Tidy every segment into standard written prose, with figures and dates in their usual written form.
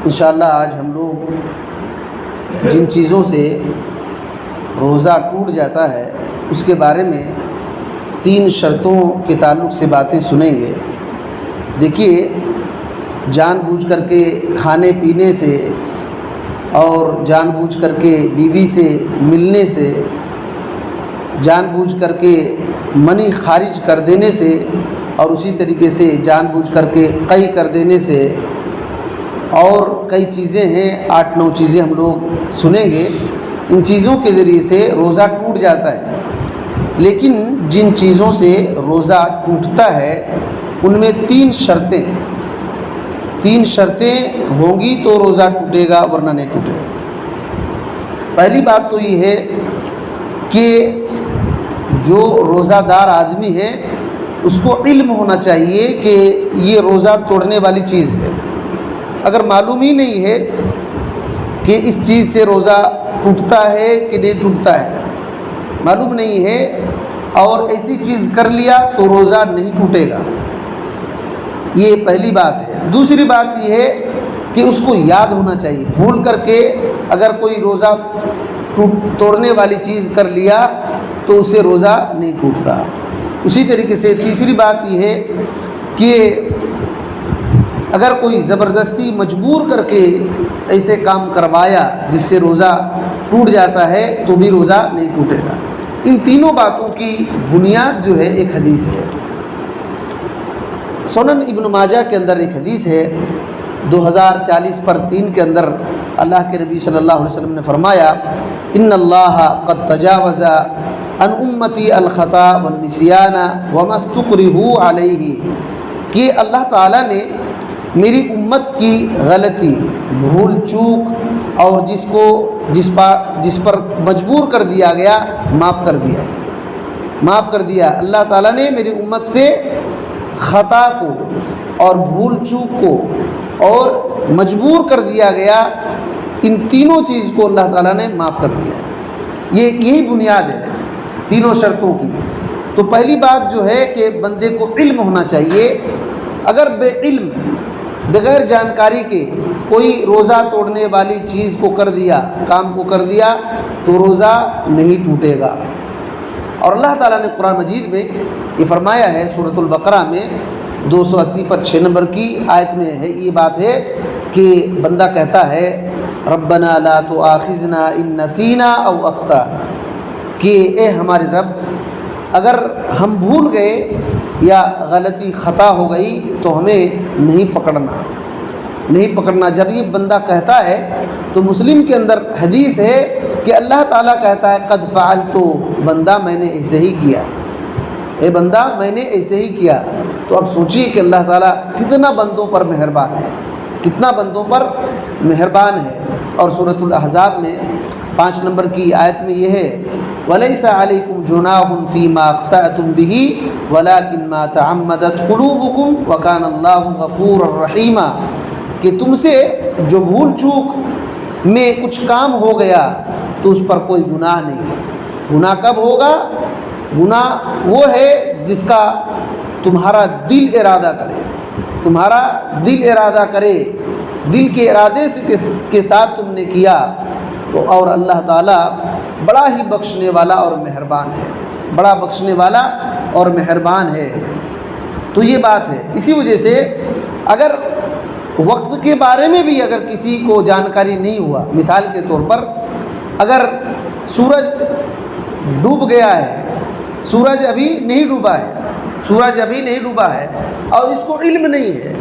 انشاءاللہ آج ہم لوگ جن چیزوں سے روزہ ٹوٹ جاتا ہے اس کے بارے میں 3 شرطوں کے تعلق سے باتیں سنیں گے۔ دیکھیے، جان بوجھ کر کے کھانے پینے سے اور جان بوجھ کر کے بیوی سے ملنے سے، جان بوجھ کر کے منی خارج کر دینے سے، اور اسی طریقے سے جان بوجھ کر کے قی کر دینے سے، اور کئی چیزیں ہیں، 8-9 چیزیں ہم لوگ سنیں گے۔ ان چیزوں کے ذریعے سے روزہ ٹوٹ جاتا ہے، لیکن جن چیزوں سے روزہ ٹوٹتا ہے ان میں 3 شرطیں 3 شرطیں ہوں گی تو روزہ ٹوٹے گا، ورنہ نہیں ٹوٹے گا۔ پہلی بات تو یہ ہے کہ جو روزہ دار آدمی ہے اس کو علم ہونا چاہیے کہ یہ روزہ توڑنے والی چیز ہے۔ اگر معلوم ہی نہیں ہے کہ اس چیز سے روزہ ٹوٹتا ہے کہ نہیں ٹوٹتا ہے، معلوم نہیں ہے اور ایسی چیز کر لیا تو روزہ نہیں ٹوٹے گا، یہ پہلی بات ہے۔ دوسری بات یہ ہے کہ اس کو یاد ہونا چاہیے، بھول کر کے اگر کوئی روزہ توڑنے والی چیز کر لیا تو اس سے روزہ نہیں ٹوٹتا۔ اسی طریقے سے تیسری بات یہ ہے کہ اگر کوئی زبردستی مجبور کر کے ایسے کام کروایا جس سے روزہ ٹوٹ جاتا ہے تو بھی روزہ نہیں ٹوٹے گا۔ ان تینوں باتوں کی بنیاد جو ہے ایک حدیث ہے۔ سنن ابن ماجہ کے اندر ایک حدیث ہے 2040/3 کے اندر اللہ کے نبی صلی اللہ علیہ وسلم نے فرمایا، ان اللہ قد تجاوز عن امتی الخطا والنسیان وما استکرہوا علیہ، کہ اللہ تعالیٰ نے میری امت کی غلطی، بھول چوک اور جس پر مجبور کر دیا گیا معاف کر دیا۔ اللہ تعالیٰ نے میری امت سے خطا کو اور بھول چوک کو اور مجبور کر دیا گیا، ان تینوں چیز کو اللہ تعالیٰ نے معاف کر دیا۔ یہی بنیاد ہے تینوں شرطوں کی۔ تو پہلی بات جو ہے کہ بندے کو علم ہونا چاہیے۔ اگر بے علم، بغیر جانکاری کے کوئی روزہ توڑنے والی چیز کو کر دیا، کام کو کر دیا، تو روزہ نہیں ٹوٹے گا۔ اور اللہ تعالیٰ نے قرآن مجید میں یہ فرمایا ہے، سورۃ البقرہ میں 280/6 نمبر کی آیت میں ہے یہ بات ہے کہ بندہ کہتا ہے ربنا لا تؤاخذنا ان نسینا او اخطانا، کہ اے ہمارے رب اگر ہم بھول گئے یا غلطی خطا ہو گئی تو ہمیں نہیں پکڑنا۔ جب یہ بندہ کہتا ہے تو مسلم کے اندر حدیث ہے کہ اللہ تعالیٰ کہتا ہے قد فعلت، بندہ میں نے ایسے ہی کیا، اے بندہ میں نے ایسے ہی کیا۔ تو اب سوچیے کہ اللہ تعالیٰ کتنا بندوں پر مہربان ہے۔ اور سورۃ الاحزاب میں 5 نمبر کی آیت میں یہ ہے وَلَيْسَ عَلَيْكُمْ جُنَاحٌ فِي مَا أَخْطَأْتُمْ بِهِ وَلَكِنْ مَا تَعَمَّدَتْ قُلُوبُكُمْ وَكَانَ اللَّهُ غَفُورًا رَحِيمًا، کہ تم سے جو بھول چوک میں کچھ کام ہو گیا تو اس پر کوئی گناہ نہیں ہے۔ گناہ کب ہوگا؟ گناہ وہ ہے جس کا تمہارا دل ارادہ کرے، دل کے ارادے کے ساتھ تم نے کیا تو، اور اللہ تعالیٰ بڑا ہی بخشنے والا اور مہربان ہے۔ تو یہ بات ہے۔ اسی وجہ سے اگر وقت کے بارے میں بھی اگر کسی کو جانکاری نہیں ہوا، مثال کے طور پر اگر سورج ڈوب گیا ہے، سورج ابھی نہیں ڈوبا ہے اور اس کو علم نہیں ہے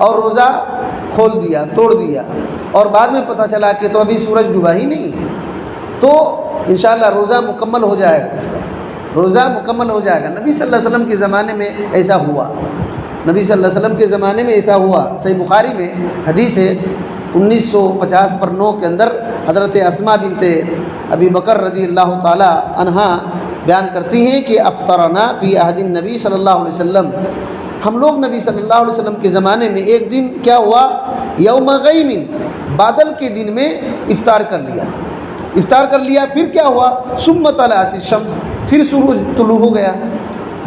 اور روزہ کھول دیا، توڑ دیا، اور بعد میں پتہ چلا کہ تو ابھی سورج ڈوبا ہی نہیں ہے، تو انشاءاللہ روزہ مکمل ہو جائے گا، اس کا روزہ مکمل ہو جائے گا۔ نبی صلی اللہ علیہ وسلم کے زمانے میں ایسا ہوا۔ صحیح بخاری میں حدیث ہے 1950/9 کے اندر حضرت اسماء بنت ابی بکر رضی اللہ تعالی عنہا بیان کرتی ہیں کہ افطرنا فی عہد النبی صلی اللہ علیہ وسلم، ہم لوگ نبی صلی اللہ علیہ وسلم کے زمانے میں ایک دن کیا ہوا، یوم غیم، بادل کے دن میں افطار کر لیا، پھر کیا ہوا، ثم طلعت الشمس، پھر سورج طلوع ہو گیا۔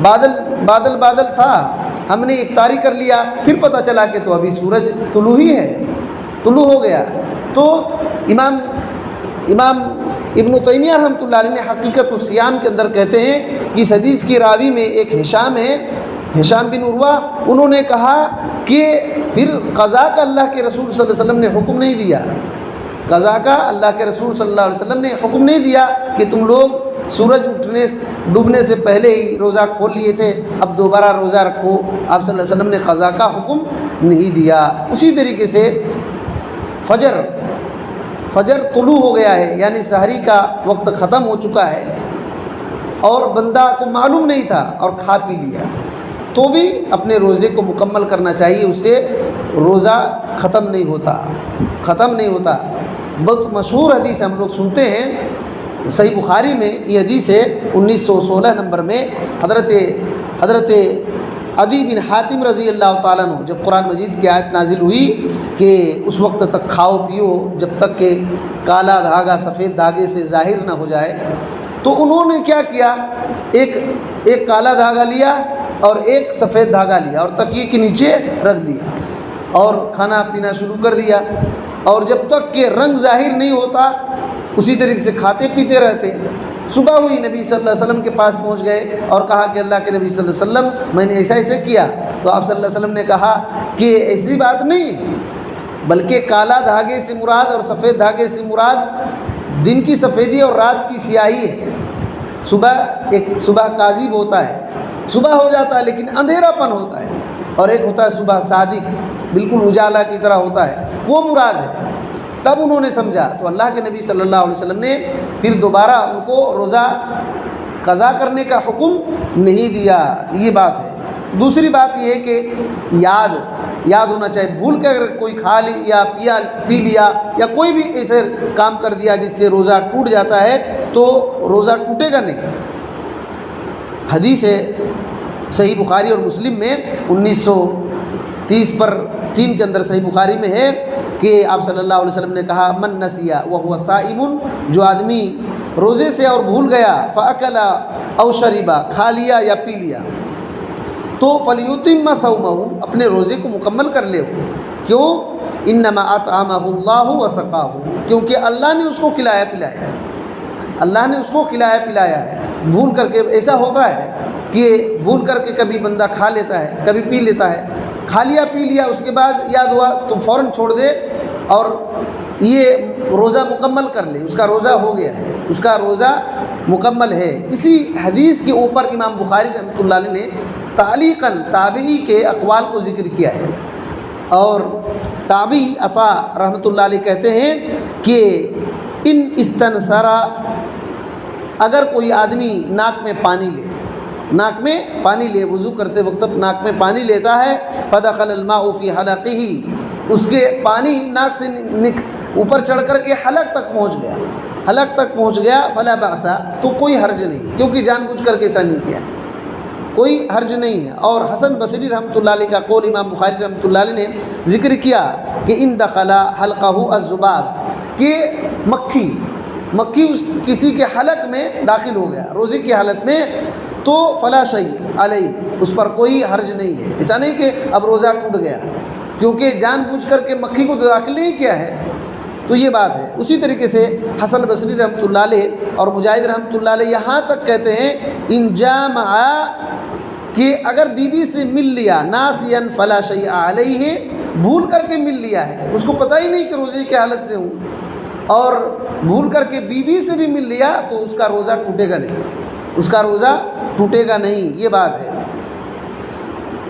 بادل تھا، ہم نے افطاری کر لیا، پھر پتہ چلا کہ تو ابھی سورج طلوع ہی ہے، طلوع ہو گیا. تو امام ابن تیمیہ رحمۃ اللہ علیہ نے حقیقت الصیام کے اندر کہتے ہیں کہ اس حدیث کی راوی میں ایک ہشام ہے، ہشام بن عروہ. انہوں نے کہا کہ پھر قضا کا اللہ کے رسول صلی اللہ علیہ وسلم نے حکم نہیں دیا، قضا کا اللہ کے رسول صلی اللہ علیہ وسلم نے حکم نہیں دیا کہ تم لوگ سورج ڈوبنے سے پہلے ہی روزہ کھول لیے تھے، اب دوبارہ روزہ رکھو. آپ صلی اللہ علیہ وسلم نے قضا کا حکم نہیں دیا. اسی طریقے سے فجر طلوع ہو گیا ہے، یعنی سحری کا وقت ختم ہو چکا ہے اور بندہ کو معلوم نہیں تھا اور کھا پی لیا، تو بھی اپنے روزے کو مکمل کرنا چاہیے، اس سے روزہ ختم نہیں ہوتا. بہت مشہور حدیث ہم لوگ سنتے ہیں، صحیح بخاری میں یہ حدیث ہے 1916 نمبر میں. حضرت عدی بن حاتم رضی اللہ تعالیٰ عنہ، جب قرآن مجید کی آیت نازل ہوئی کہ اس وقت تک کھاؤ پیو جب تک کہ کالا دھاگا سفید دھاگے سے ظاہر نہ ہو جائے، تو انہوں نے کیا کیا، ایک کالا دھاگا لیا اور ایک سفید دھاگا لیا اور تکیے کے نیچے رکھ دیا اور کھانا پینا شروع کر دیا. اور جب تک کہ رنگ ظاہر نہیں ہوتا اسی طریقے سے کھاتے پیتے رہتے. صبح ہوئی، نبی صلی اللہ علیہ وسلم کے پاس پہنچ گئے اور کہا کہ اللہ کے نبی صلی اللہ علیہ وسلم میں نے ایسا کیا. تو آپ صلی اللہ علیہ وسلم نے کہا کہ ایسی بات نہیں ہے، بلکہ کالا دھاگے سے مراد اور سفید دھاگے سے مراد دن کی سفیدی اور رات کی سیاہی ہے. صبح کاذب ہوتا ہے، صبح ہو جاتا ہے لیکن اندھیرا پن ہوتا ہے، اور ایک ہوتا ہے صبح صادق، بالکل اجالا کی طرح ہوتا ہے، وہ مراد ہے. تب انہوں نے سمجھا تو اللہ کے نبی صلی اللہ علیہ وسلم نے پھر دوبارہ ان کو روزہ قضا کرنے کا حکم نہیں دیا. یہ بات ہے. دوسری بات یہ ہے کہ یاد ہونا چاہیے. بھول کے اگر کوئی کھا لی یا پی لیا یا کوئی بھی ایسے کام کر دیا جس سے روزہ ٹوٹ جاتا ہے تو روزہ ٹوٹے گا نہیں. حدیث ہے صحیح بخاری اور مسلم میں 1930 پر 3 کے اندر صحیح بخاری میں ہے کہ آپ صلی اللہ علیہ وسلم نے کہا من نسیا وهو صائم، جو آدمی روزے سے اور بھول گیا، فاکل او شربا، کھا لیا یا پی لیا، تو فلیتم صومہ، اپنے روزے کو مکمل کر لے. کیوں؟ انما اطعمہ اللہ وسقاہ، کیونکہ اللہ نے اس کو کھلایا پلایا ہے، اللہ نے اس کو کھلایا پلایا ہے. بھول کر کے ایسا ہوتا ہے کہ بھول کر کے کبھی بندہ کھا لیتا ہے کبھی پی لیتا ہے، کھا لیا پی لیا اس کے بعد یاد ہوا تو فوراً چھوڑ دے اور یہ روزہ مکمل کر لے، اس کا روزہ ہو گیا ہے، اس کا روزہ مکمل ہے. اسی حدیث کے اوپر امام بخاری رحمۃ اللہ علیہ نے تعلیقاً تابعی کے اقوال کو ذکر کیا ہے. اور تابعی عطا رحمۃ اللہ علیہ کہتے ہیں کہ ان استنثرا، اگر کوئی آدمی ناک میں پانی لے، وضو کرتے وقت ناک میں پانی لیتا ہے، فدخل الماء فی حلقہ، اس کے پانی ناک سے اوپر چڑھ کر کے حلق تک پہنچ گیا، فلا بأس، تو کوئی حرج نہیں، کیونکہ جان بوجھ کر کے ایسا نہیں کیا، کوئی حرج نہیں ہے. اور حسن بصری رحمۃ اللہ علیہ کا قول امام بخاری رحمۃ اللہ علیہ نے ذکر کیا کہ ان دخل حلقہ الذباب، کہ مکھی کسی کے حلق میں داخل ہو گیا روزے کی حالت میں، تو فلا شیء علیہ، اس پر کوئی حرج نہیں ہے. ایسا نہیں کہ اب روزہ ٹوٹ گیا، کیونکہ جان بوجھ کر کے مکھی کو داخل نہیں کیا ہے. تو یہ بات ہے. اسی طریقے سے حسن بصری رحمۃ اللہ علیہ اور مجاہد رحمۃ اللہ علیہ یہاں تک کہتے ہیں ان جامع، کہ اگر بیوی سے مل لیا ناسیا فلا شیء علیہ، بھول کر کے مل لیا ہے، اس کو پتہ ہی نہیں کہ روزے کی حالت سے ہوں، اور بھول کر کے بیوی سے بھی مل لیا تو اس کا روزہ ٹوٹے گا نہیں. یہ بات ہے.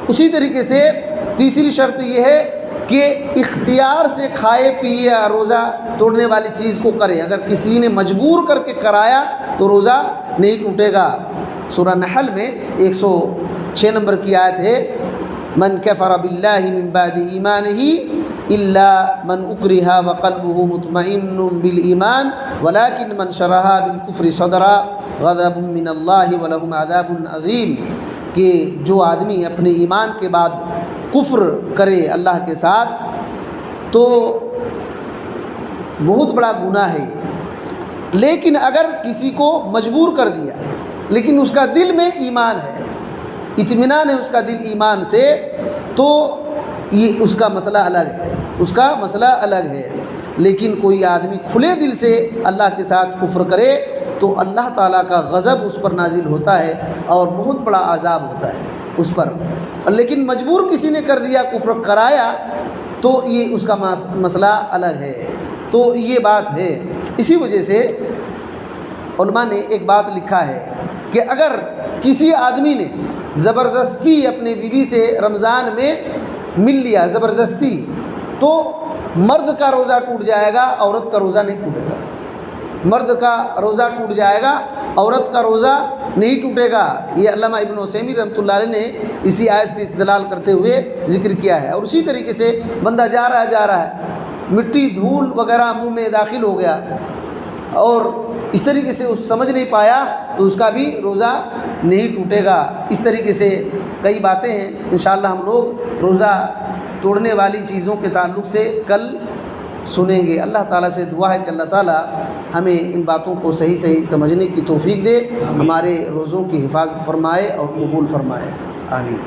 اسی طریقے سے تیسری شرط یہ ہے کہ اختیار سے کھائے پیے یا روزہ توڑنے والی چیز کو کرے. اگر کسی نے مجبور کر کے کرایا تو روزہ نہیں ٹوٹے گا. سورہ نحل میں 106 نمبر کی آیت ہے من کفر باللہ من بعد ایمانہ الا من اکرہ وقلبہ مطمئن بالایمان ولکن من شرح بالکفر صدرا غضب من اللہ ولہم عذاب عظیم، کہ جو آدمی اپنے ایمان کے بعد کفر کرے اللہ کے ساتھ تو بہت بڑا گناہ ہے. لیکن اگر کسی کو مجبور کر دیا لیکن اس کا دل میں ایمان ہے، اطمینان ہے اس کا دل ایمان سے، تو یہ اس کا مسئلہ الگ ہے، اس کا مسئلہ الگ ہے۔ لیکن کوئی آدمی کھلے دل سے اللہ کے ساتھ کفر کرے تو اللہ تعالیٰ کا غضب اس پر نازل ہوتا ہے اور بہت بڑا عذاب ہوتا ہے اس پر۔ لیکن مجبور کسی نے کر دیا، کفر کرایا، تو یہ اس کا مسئلہ الگ ہے۔ تو یہ بات ہے۔ اسی وجہ سے علماء نے ایک بات لکھا ہے کہ اگر کسی آدمی نے زبردستی اپنے بیوی سے رمضان میں مل لیا زبردستی، تو مرد کا روزہ ٹوٹ جائے گا، عورت کا روزہ نہیں ٹوٹے گا۔ مرد کا روزہ ٹوٹ جائے گا، عورت کا روزہ نہیں ٹوٹے گا۔ یہ علامہ ابن عثیمین رحمۃ اللہ علیہ نے اسی آیت سے استدلال کرتے ہوئے ذکر کیا ہے۔ اور اسی طریقے سے بندہ جا رہا ہے، مٹی دھول وغیرہ منہ میں داخل ہو گیا اور اس طریقے سے اس سمجھ نہیں پایا تو اس کا بھی روزہ نہیں ٹوٹے گا۔ اس طریقے سے کئی باتیں ہیں، انشاءاللہ ہم لوگ روزہ توڑنے والی چیزوں کے تعلق سے کل سنیں گے۔ اللہ تعالیٰ سے دعا ہے کہ اللہ تعالیٰ ہمیں ان باتوں کو صحیح سمجھنے کی توفیق دے، ہمارے روزوں کی حفاظت فرمائے اور قبول فرمائے، آمین۔